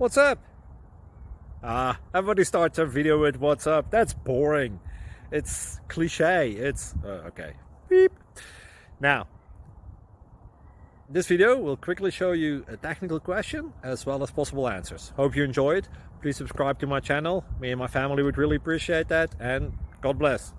What's up? Everybody starts a video with what's up. That's boring. It's cliche. It's okay. Beep. Now, this video will quickly show you a technical question as well as possible answers. Hope you enjoyed. Please subscribe to my channel. Me and my family would really appreciate that, and God bless.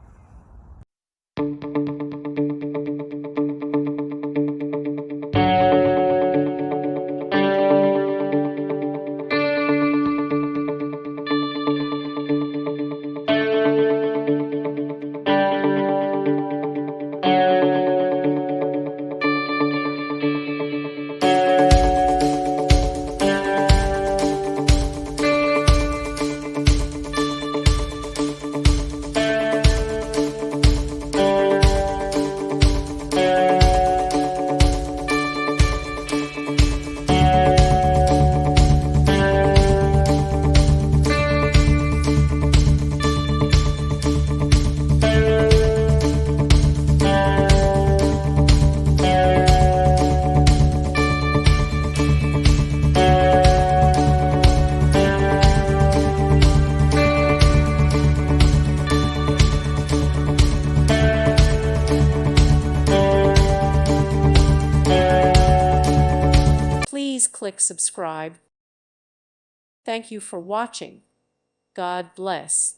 Please click subscribe. Thank you for watching. God bless.